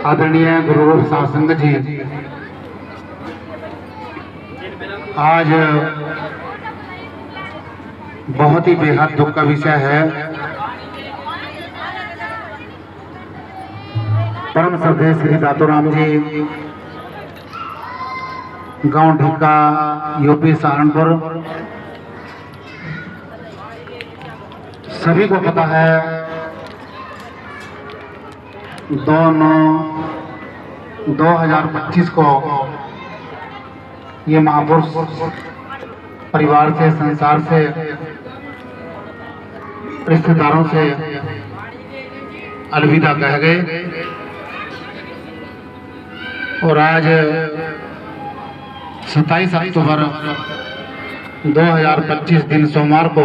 आदरणीय गुरु रूप सासंग जी, आज बहुत ही बेहद दुख का विषय है। परम श्रद्धेय श्री दातूराम जी, गांव ढिक्का, यूपी सहारनपुर। सभी को पता है 2/9/2025 को ये महापुरुष परिवार से, संसार से, रिश्तेदारों से अलविदा कह गए। और आज 27 अक्टूबर 2025 दिन सोमवार को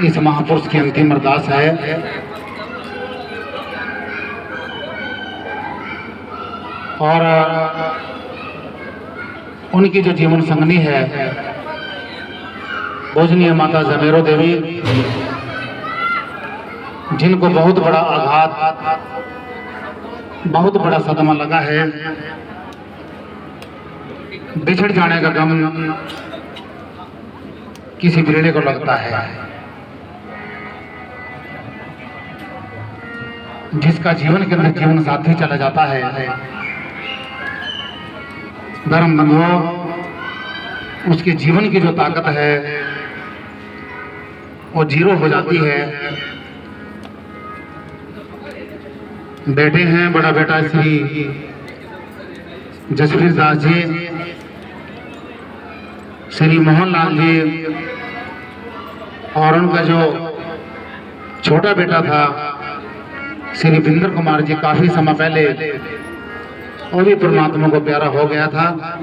इस महापुरुष की अंतिम अरदास है। और उनकी जो जीवन संगनी है पूजनीय माता जमेरो देवी, जिनको बहुत बड़ा आघात, बहुत बड़ा सदमा लगा है। बिछड़ जाने का गम किसी बेड़े को लगता है। जिसका जीवन के अंदर जीवन साथी चला जाता है, धर्म बंधुओं, उसके जीवन की जो ताकत है वो जीरो हो जाती है। बेटे हैं, बड़ा बेटा श्री जसवीर दास जी, श्री मोहन लाल जी, और उनका जो छोटा बेटा था श्री बिंदर कुमार जी, काफी समय पहले वो भी परमात्मा को प्यारा हो गया था।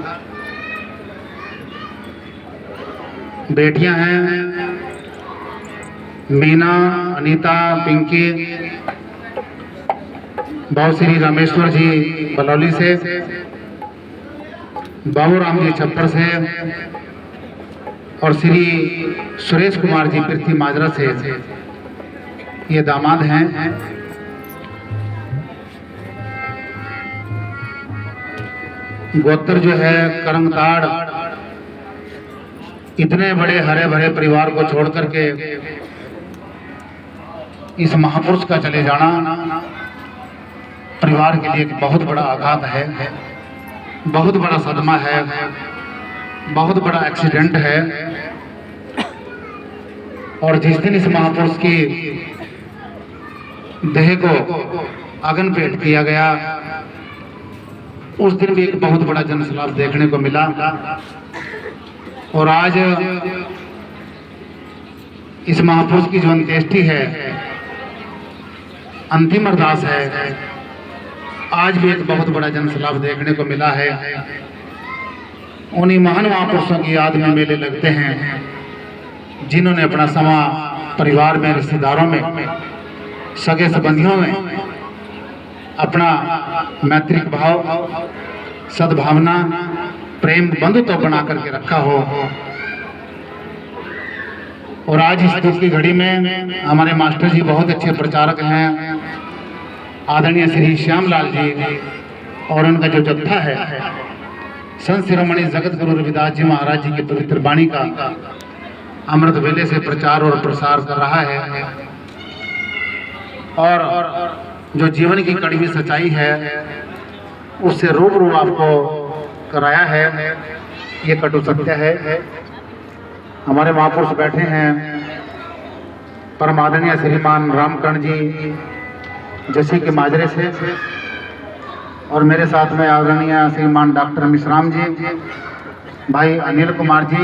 बेटियां हैं मीना, अनीता, पिंकी, बाबू श्री रामेश्वर जी बलौली से, बाबू राम जी छप्पर से, और श्री सुरेश कुमार जी पृथ्वी माजरा से ये दामाद हैं। गोत्र जो है करंगताड़, इतने बड़े हरे भरे परिवार को छोड़ करके इस महापुरुष का चले जाना परिवार के लिए एक बहुत बड़ा आघात है, बहुत बड़ा सदमा है, बहुत बड़ा एक्सीडेंट है। और जिस दिन इस महापुरुष की देह को अग्नि भेंट किया गया, उस दिन भी एक बहुत बड़ा जनसलाभ देखने को मिला। और आज इस महापुरुष की जो अंत्येष्टि है, अंतिम अरदास है, आज भी एक बहुत बड़ा जनसलाभ देखने को मिला है। उन्हीं महान महापुरुषों की याद में मेले लगते हैं जिन्होंने अपना समा परिवार में, रिश्तेदारों में, सगे संबंधियों में अपना मैत्रिक भाव, सद्भावना, प्रेम, बंधुत्व बना करके रखा हो। और आज इस दुख की घड़ी में हमारे मास्टर जी बहुत अच्छे प्रचारक हैं, आदरणीय श्री श्यामलाल जी, और उनका जो जत्था है संत शिरोमणि जगत गुरु रविदास जी महाराज जी की पवित्र वाणी का अमृत वेले से प्रचार और प्रसार कर रहा है। और जो जीवन की कड़वी सच्चाई है उससे रूबरू आपको कराया है, ये कटु सत्य है। हमारे महापुरुष बैठे हैं परम आदरणीय श्रीमान रामकर्ण जी जैसे के माजरे से, और मेरे साथ में आदरणीय श्रीमान डॉक्टर मिश्राम जी, भाई अनिल कुमार जी,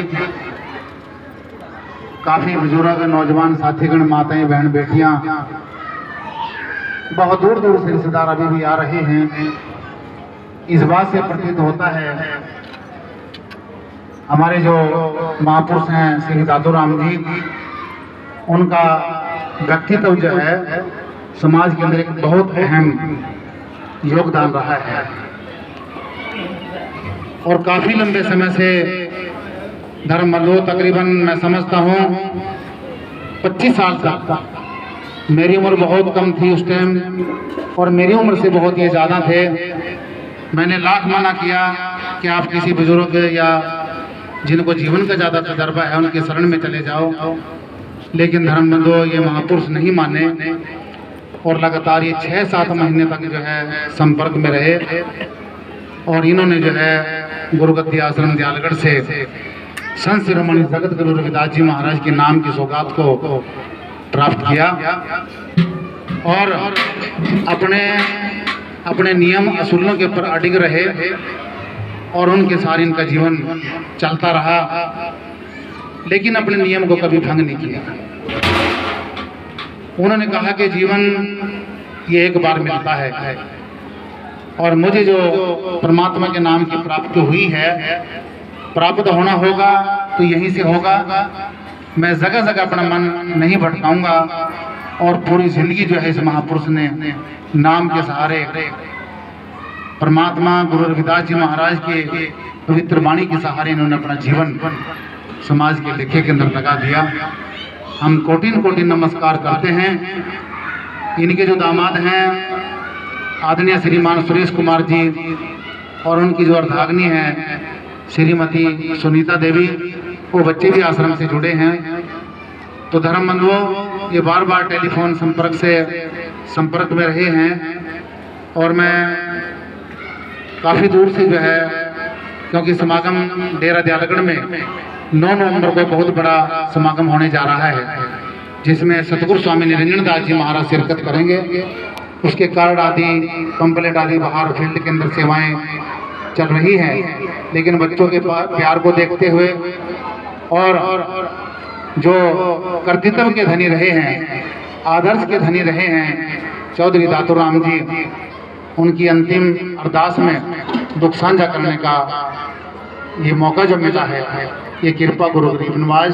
काफी बुजुर्ग, नौजवान साथीगण, माताएं, बहन, बेटियां, बहुत दूर दूर से रिश्तेदार अभी भी आ रहे हैं। इस बात से प्रतीत होता है हमारे जो महापुरुष हैं श्री दातूराम जी, उनका व्यक्तित्व जो है समाज के अंदर एक बहुत अहम योगदान रहा है। और काफी लंबे समय से धर्म बंधु, तकरीबन मैं समझता हूँ 25 साल तक मेरी उम्र बहुत कम थी उस टाइम और मेरी उम्र से बहुत ये ज़्यादा थे। मैंने लाख मना किया कि आप किसी बुजुर्ग या जिनको जीवन का ज़्यादा तजर्बा है उनके शरण में चले जाओ, लेकिन धर्मबंधुओं ये महापुरुष नहीं माने और लगातार ये 6-7 महीने तक जो है संपर्क में रहे और इन्होंने जो है गुरुगद्दी आश्रम दयालगढ़ से संत शिरोमणि जगत गुरु रविदास जी महाराज के नाम की सौगात को प्राप्त किया और अपने नियम असूलों के ऊपर अडिग रहे और उनके सारे इनका जीवन चलता रहा, लेकिन अपने नियम को कभी भंग नहीं किया। उन्होंने कहा कि जीवन ये एक बार मिलता है और मुझे जो परमात्मा के नाम की प्राप्ति हुई है, प्राप्त होना होगा तो यहीं से होगा। मैं जगह जगह अपना मन नहीं भटकाऊंगा और पूरी जिंदगी जो है इस महापुरुष ने नाम के सहारे परमात्मा गुरु रविदास जी महाराज के पवित्र वाणी के सहारे इन्होंने अपना जीवन समाज के लेखे के अंदर लगा दिया। हम कोटिन कोटिन नमस्कार करते हैं। इनके जो दामाद हैं आदरणीय श्रीमान सुरेश कुमार जी और उनकी जो अर्धाग्नि है श्रीमती सुनीता देवी, वो बच्चे भी आश्रम से जुड़े हैं। तो धर्मबंधुओं ये बार बार टेलीफोन संपर्क में रहे हैं और मैं काफ़ी दूर से जो है, क्योंकि समागम डेरा दयालगढ़ में 9 नवंबर को बहुत बड़ा समागम होने जा रहा है, जिसमें सतगुरु स्वामी निरंजन दास जी महाराज शिरकत करेंगे। उसके कार्ड आदि पंपलेट आदि बाहर फील्ड के अंदर सेवाएं चल रही हैं, लेकिन बच्चों के प्यार को देखते हुए और जो कर्तव्य के धनी रहे हैं, आदर्श के धनी रहे हैं चौधरी दातूराम जी, उनकी अंतिम अरदास में दुख साझा करने का ये मौका जो मिला है, ये कृपा गुरु गरीब नवाज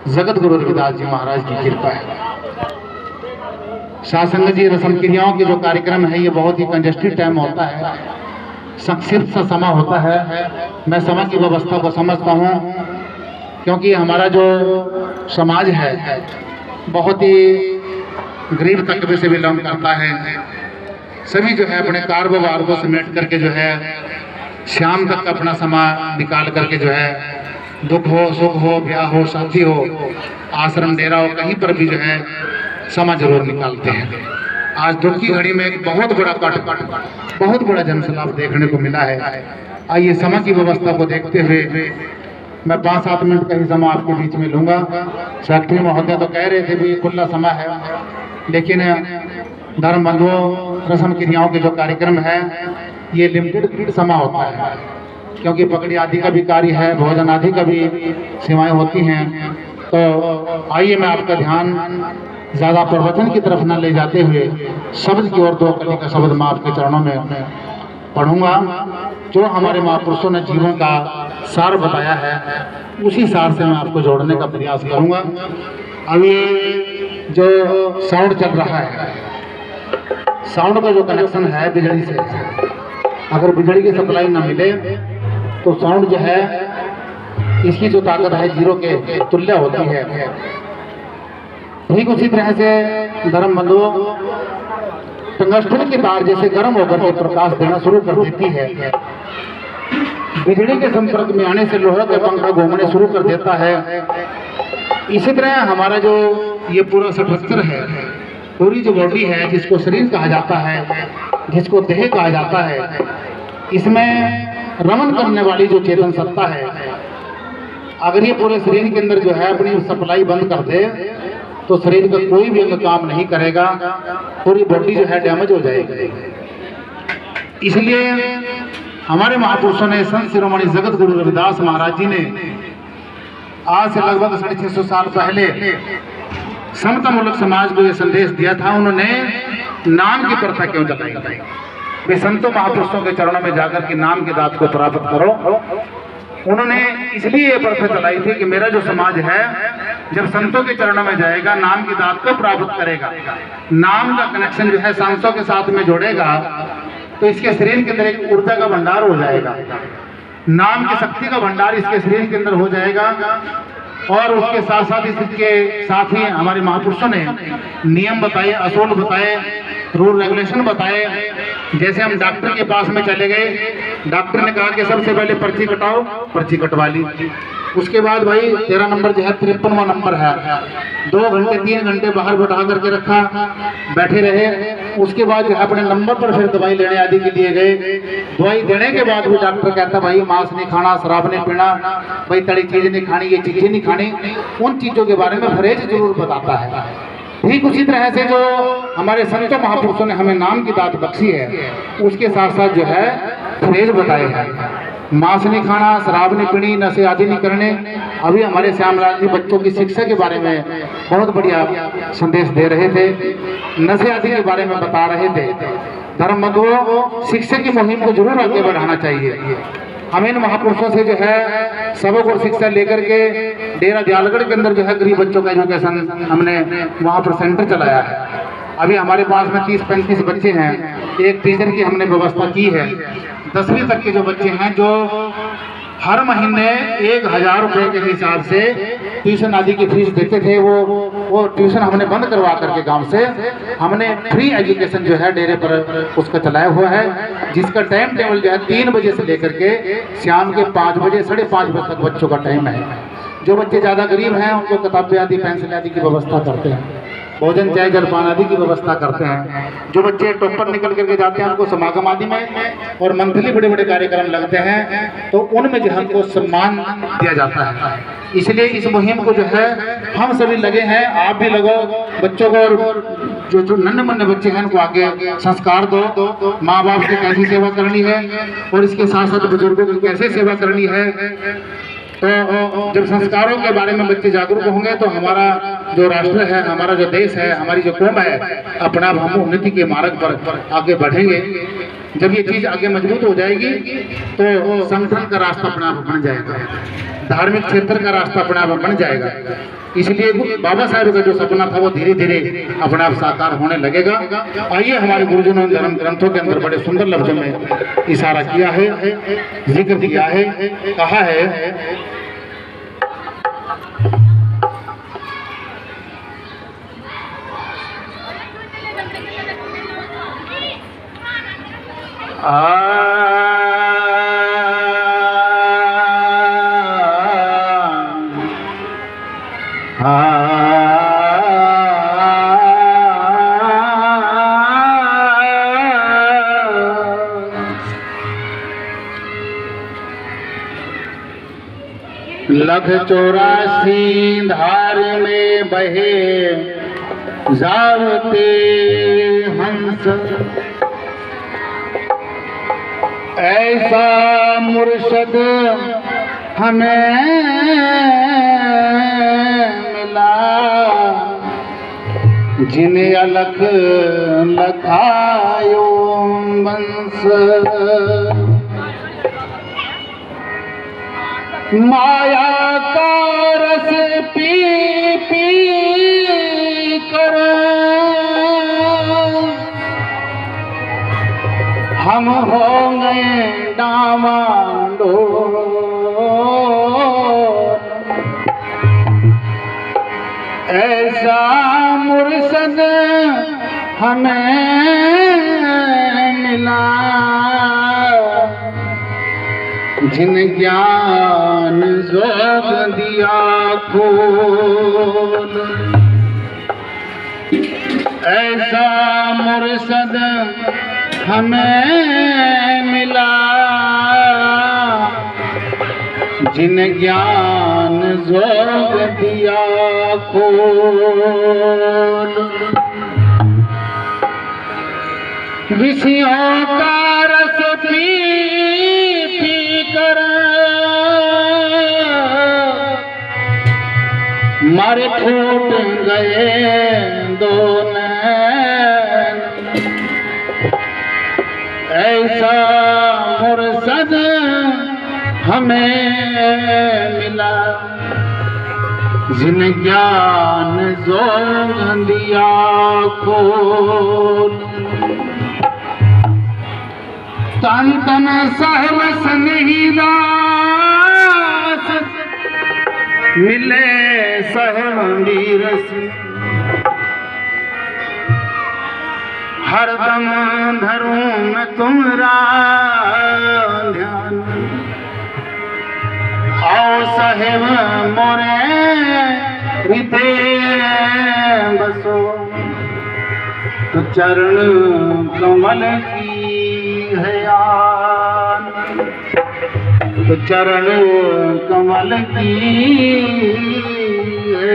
जगत गुरु रविदास जी महाराज की कृपा है। सासंग जी रस्म क्रियाओं के जो कार्यक्रम है ये बहुत ही कंजेस्टेड टाइम होता है, संक्षिप्त सा समय होता है। मैं समय की व्यवस्था को समझता हूँ, क्योंकि हमारा जो समाज है बहुत ही गरीब तबके से बिलोंग करता है। सभी जो है अपने कारोबार को समेट करके जो है शाम तक अपना समय निकाल करके जो है दुख हो सुख हो ब्याह हो शादी हो आश्रम डेरा हो कहीं पर भी जो है समय जरूर निकालते हैं। आज दुख की घड़ी में एक बहुत बड़ा जनसैलाब देखने को मिला है। आइए समय की व्यवस्था को देखते हुए मैं 5-7 मिनट का ही समय आपके बीच में लूँगा। सेक्रेटरी महोदय तो कह रहे थे भी खुला समय है, लेकिन धर्मबंधुओं रस्म क्रियाओं के जो कार्यक्रम है ये लिमिटेड पीरियड समय होता है, क्योंकि पगड़ी आदि का भी कार्य है, भोजन आदि का भी सेवाएं होती हैं। तो आइए मैं आपका ध्यान ज़्यादा प्रवचन की तरफ न ले जाते हुए शब्द की ओर 2 कली का शब्द मैं आपके चरणों में पढ़ूंगा। जो हमारे महापुरुषों ने जीवन का सार बताया है उसी सार से मैं आपको जोड़ने का प्रयास करूंगा। अभी जो साउंड चल रहा है, साउंड का जो कनेक्शन है बिजली से, अगर बिजली की सप्लाई न मिले तो साउंड जो है इसकी जो ताकत है 0 के तुल्य होती है। ठीक उसी तरह से धर्मबंधुओं टंगस्टन की तार जैसे गर्म होकर के प्रकाश देना शुरू कर देती है, बिजली के संपर्क में आने से लोहे का पंखा घूमने शुरू कर देता है। इसी तरह हमारा जो ये पूरा स्ट्रक्चर है, पूरी जो बॉडी है जिसको शरीर कहा जाता है, जिसको देह कहा जाता है, इसमें रमन करने वाली जो चेतन सत्ता है, अगर ये पूरे शरीर के अंदर जो है अपनी सप्लाई बंद कर दे तो शरीर का कोई भी अंग काम नहीं करेगा, पूरी बॉडी जो है डैमेज हो जाएगी। इसलिए हमारे महापुरुषों ने संत शिरोमणि जगत गुरु रविदास महाराज जी ने आज से लगभग 650 साल पहले समतामूलक समाज को यह संदेश दिया था। उन्होंने नाम की प्रथा क्यों जलाई? वे संतों महापुरुषों के चरणों में जाकर के नाम की दात को प्राप्त करो। उन्होंने इसलिए ये प्रथा चलाई थी कि मेरा जो समाज है जब संतों के चरणों में जाएगा, नाम की दात को प्राप्त करेगा, नाम का कनेक्शन जो है सांसों के साथ में जोड़ेगा, तो इसके शरीर के अंदर एक ऊर्जा का भंडार हो जाएगा, नाम की शक्ति का भंडार इसके शरीर के अंदर हो जाएगा। और उसके साथ साथ इसके साथ ही हमारे महापुरुषों ने नियम बताए, असूल बताए, रूल रेगुलेशन बताए। जैसे हम डॉक्टर के पास में चले गए, डॉक्टर ने कहा कि सबसे पहले पर्ची कटाओ, पर्ची कटवा ली। उसके बाद भाई तेरा नंबर जो है 53वां नंबर है, 2 घंटे 3 घंटे बाहर बैठा करके रखा, बैठे रहे। उसके बाद जो है अपने नंबर पर फिर दवाई लेने आदि के लिए गए। दवाई देने के बाद भी डॉक्टर कहता भाई मांस नहीं खाना, शराब नहीं पीना, भाई तली चीज नहीं खानी, ये चीजें नहीं खानी। उन चीजों के बारे में परहेज जरूर बताता है। ठीक उसी तरह से जो हमारे संतों महापुरुषों ने हमें नाम की दात बख्शी है, उसके साथ साथ जो है परहेज बताए हैं। मांस नहीं खाना, शराब नहीं पीनी, नशे आदि नहीं करने। अभी हमारे श्यामलाल जी बच्चों की शिक्षा के बारे में बहुत बढ़िया संदेश दे रहे थे, नशे आदि के बारे में बता रहे थे। धर्म बंधुओं, शिक्षा की मुहिम को जरूर आगे बढ़ाना चाहिए। हम इन महापुरुषों से जो है सबक और शिक्षा लेकर के डेरा दयालगढ़ के अंदर जो है गरीब बच्चों का एजुकेशन हमने वहाँ पर सेंटर चलाया है। अभी हमारे पास में 30-35 बच्चे हैं। एक टीचर की हमने व्यवस्था की है। 10वीं तक के जो बच्चे हैं, जो हर महीने 1000 रुपये के हिसाब से ट्यूशन आदि की फीस देते थे, वो ट्यूशन हमने बंद करवा करके गांव से हमने फ्री एजुकेशन जो है डेरे पर उसका चलाया हुआ है, जिसका टाइम टेबल जो है 3 बजे से लेकर के शाम के 5 बजे 5:30 बजे तक बच्चों का टाइम है। जो बच्चे ज़्यादा गरीब हैं उनको किताबें आदि, पेंसिल आदि की व्यवस्था करते हैं, भोजन चाय जलपान आदि की व्यवस्था करते हैं। जो बच्चे टॉपर निकल करके जाते हैं उनको समागम आदि में और मंथली बड़े बड़े कार्यक्रम लगते हैं, तो उनमें जो हमको सम्मान दिया जाता है। इसलिए इस मुहिम को जो है हम सभी लगे हैं, आप भी लगो। बच्चों को और जो नन्हे मुन्ने बच्चे हैं उनको आगे संस्कार दो, माँ बाप की कैसी सेवा करनी है और इसके साथ साथ बुजुर्गों की कैसे सेवा करनी है। तो जब संस्कारों के बारे में बच्चे जागरूक होंगे तो हमारा जो राष्ट्र है, हमारा जो देश है, हमारी जो कौम है, अपना हम उन्नति के मार्ग पर आगे बढ़ेंगे। जब ये चीज़ आगे मजबूत हो जाएगी तो संगठन का रास्ता अपना आप बन जाएगा, धार्मिक क्षेत्र का रास्ता अपना आप बन जाएगा। इसलिए बाबा साहेब का जो सपना था वो धीरे धीरे अपने आप साकार होने लगेगा। आइए, हमारे गुरुजनों ने धर्म ग्रंथों के अंदर बड़े सुंदर लफ्जों में इशारा किया है, जिक्र किया है, कहा है लख 84 धार में बहे जावते हंस, ऐसा मुर्शद हमें मिला, जिन्हें अलख लखायो बंस। माया का रस पी पी कर हम हो गए डामाडोल, ऐसा मुर्शद हमें मिला, जिन ज्ञान जोग दिया खोल। ऐसा मुर्शद हमें मिला, जिन ज्ञान जोग दिया खोल। विषयों का रस पी पी कर मारे फूट गए दो नैन, ऐसा मुर्शद हमें मिला, जिन ज्ञान जोग दिया खोल। तन तन सहवस नहीं दास, मिले सहमीर से हरदम धरूं मैं तुम्हारा ध्यान आओ साहेब मोरे हृदय बसो तो चरण कमल की है यान तो चरण कमल की है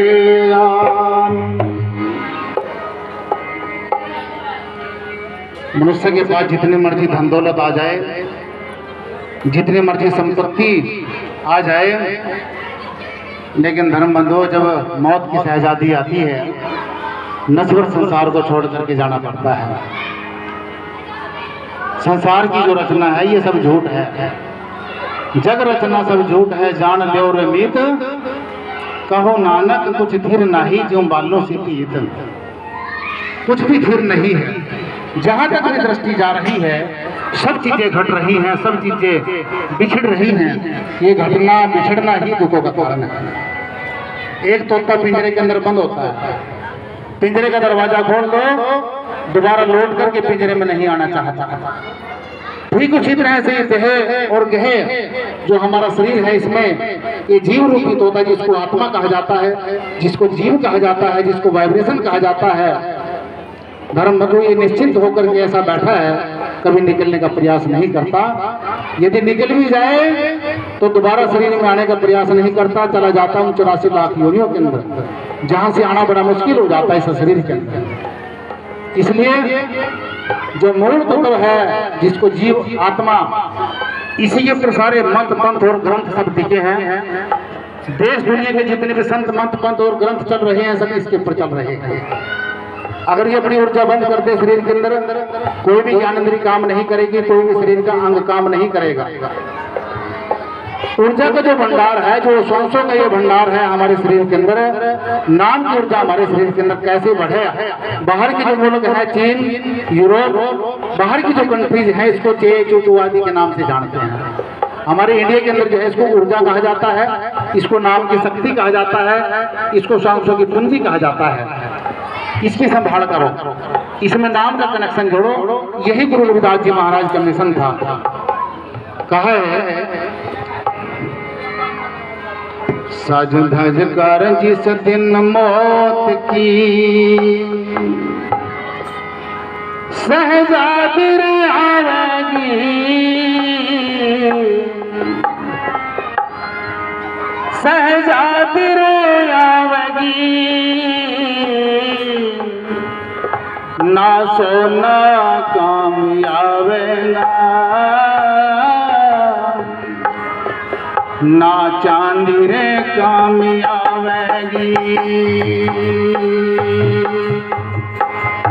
यान। मनुष्य के पास जितनी मर्जी धन दौलत आ जाए, जितनी मर्जी संपत्ति आ जाए, लेकिन धर्म बंधुओं जब मौत की शहजादी आती है, नश्वर संसार को छोड़ करके जाना पड़ता है। संसार की जो रचना है ये सब झूठ है, जग रचना सब झूठ है। जान ल्यो रे मीत कहो नानक कुछ धीर नाही जो बालों से पीत। कुछ भी धीर नहीं है। जहाँ तक मेरी दृष्टि जा रही है सब चीजें घट रही हैं, सब चीजें बिछड़ रही हैं। ये घटना बिछड़ना ही दुखों का कारण है। एक तोता पिंजरे के अंदर बंद होता है, पिंजरे का दरवाजा खोल दो, दोबारा लौट करके पिंजरे में नहीं आना चाहता। ठीक उसी तरह से देह और गेह जो हमारा शरीर है, इसमें ये जीव रूपी तोता जिसको आत्मा कहा जाता है, जिसको जीव कहा जाता है, जिसको वाइब्रेशन कहा जाता है, धर्म बंधु ये निश्चिंत होकर के ऐसा बैठा है, कभी निकलने का प्रयास नहीं करता। यदि निकल भी जाए तो दोबारा शरीर में आने का प्रयास नहीं करता, चला जाता हूँ 84 लाख योनियों के अंदर, जहाँ से आना बड़ा मुश्किल हो जाता है इस शरीर के अंदर। इसलिए जो मूल तत्व है जिसको जीव आत्मा, इसी के ऊपर सारे मंत पंथ और ग्रंथ सब टिके हैं। देश दुनिया के जितने भी संत मंत पंथ और ग्रंथ चल रहे हैं सब इसके ऊपर चल रहे हैं। अगर ये अपनी ऊर्जा बंद कर दे शरीर के अंदर, कोई भी ज्ञानेंद्रिय काम नहीं करेगी, कोई भी शरीर का अंग काम नहीं करेगा। ऊर्जा का जो भंडार है, जो सांसों का ये भंडार है हमारे शरीर के अंदर, नाम की ऊर्जा हमारे शरीर के अंदर कैसे बढ़े। बाहर के जो मुल्क है, चीन, यूरोप, बाहर की जो कंट्रीज है इसको चे चूचू आदि के नाम से जानते हैं। हमारे इंडिया के अंदर जो है इसको ऊर्जा कहा जाता है, इसको नाम की शक्ति कहा जाता है, इसको सांसों की पूंजी कहा जाता है। इसकी संभाल करो, इसमें नाम का कनेक्शन जोड़ो। यही गुरु रविदास जी महाराज का मिशन था। कहा है सज धज कर जिस दिन मौत की सहजादी रे आवेगी, सहजादी रे आवेगी, ना सोना कामयावेगा, ना चांदी रे कामयावेगी,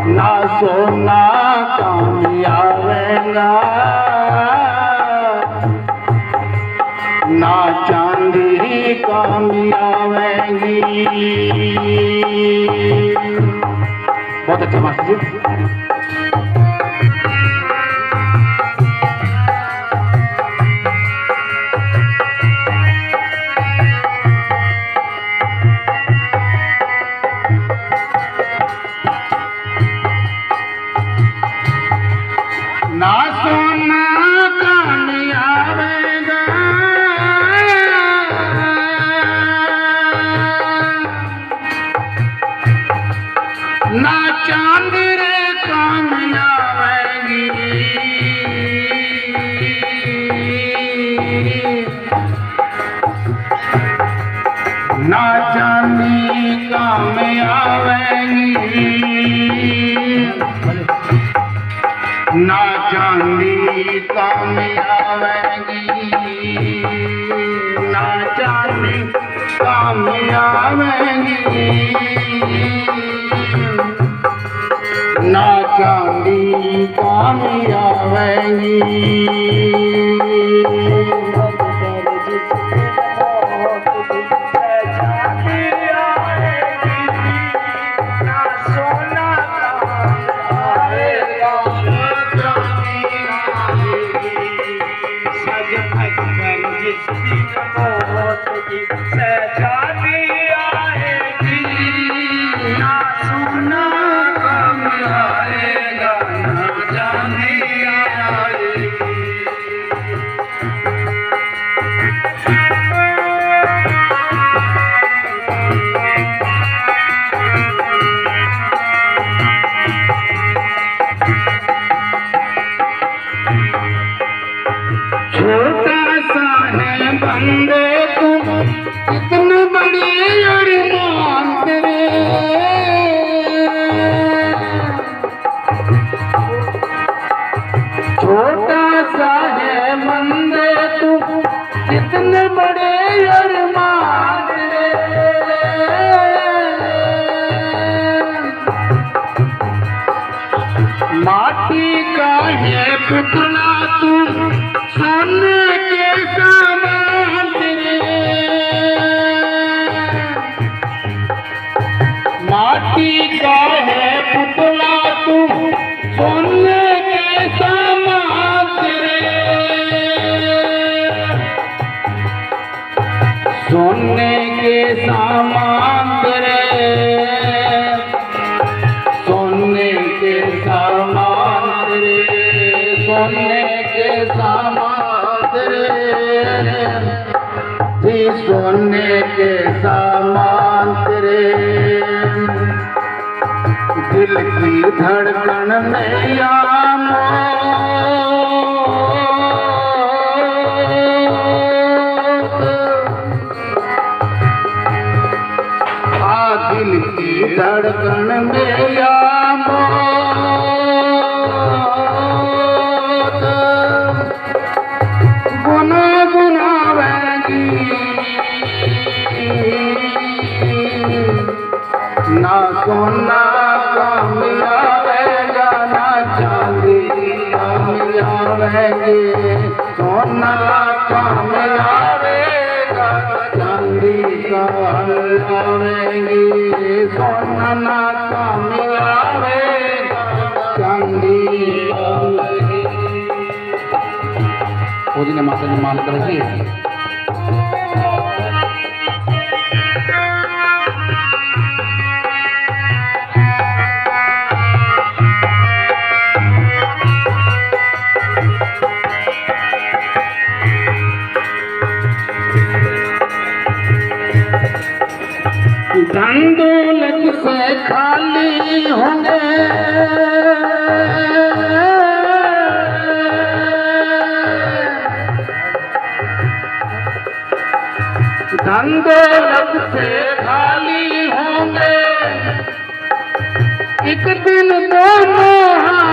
ना सोना कामयावेगा, ना चांदी कामयावेगी। बहुत अच्छा मास्टर जी। ना सोना कामयावेगा, ना चांद रे कामयावेगी, ना चांदी कामयावेगी, ना चांदी कामयावेगी, ना चांदी कामयावेगी, ना चांदी कामयावेगी। जिस दिन मौत की सहजादी माटी का है पुतला तू सोने के समान तेरे, माटी का है पुतला तू सोने के समान तेरे, सोने के सामान तेरे, सोने के सामान तेरे, सोने के सामान तेरे, जी सोने के सामान तेरे, दिल की धड़कन में आमो दिल की धड़कन में मौत गुना गुनावेगी, ना सोना कामयाबेगा ना चांदी कामयाबेगी, सोना कामयाबेगा चांदी कामयाबेगी, सोना ना कामयाबेगा चांदी कामयाबेगी। पूजनीय माता जी मान करेगी। धन दौलत से खाली होंगे, धन दौलत से खाली होंगे, एक दिन दोनों हाथ,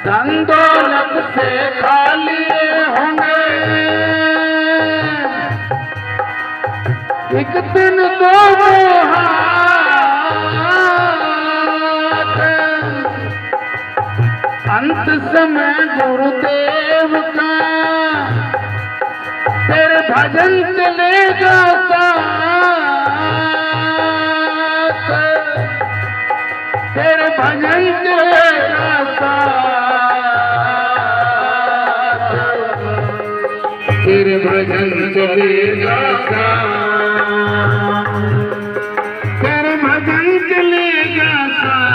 धन दौलत से खाली एक दिन दोनों हाथ, अंत समय गुरुदेव का तेरे भजन चलेगा साथ, तेरे भजन चलेगा साथ, तेरे भजन चलेगा साथ, तेरे भजन चलेगा साथ,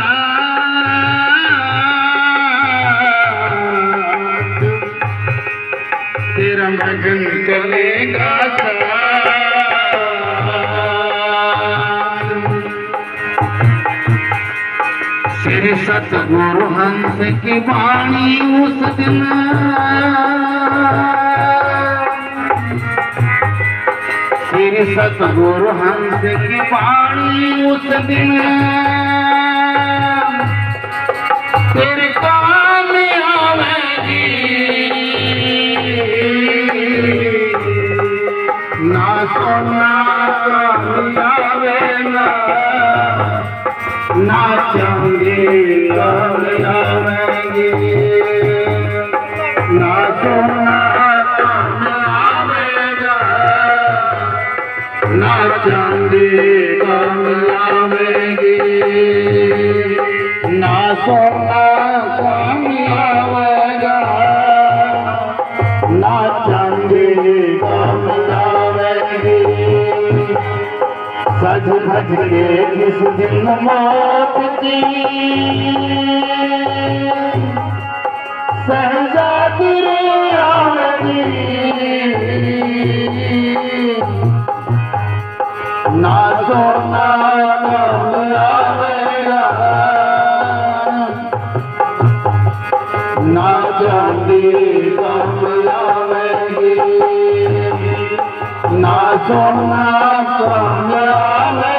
तेरा भजन चलेगा साथ। श्री सतगुरु हंस की वाणी उस दिन, श्री सतगुरु हंस की वाणी उस दिन तेरे काम आवेगी, ना सोना कामयाबेगा ना चांदी कामयाबेगी, ना सोना कामयाबेगा ना चांदी कामयाबेगी, ना सोना कामयाबेगा ना चांदी कामयाबेगी। सज भज के किस दिन मौत की सहजादी आवेगी, ना सोना कामयाबेगा ना चांदी कामयाबेगी, ना सोना कामयाबेगा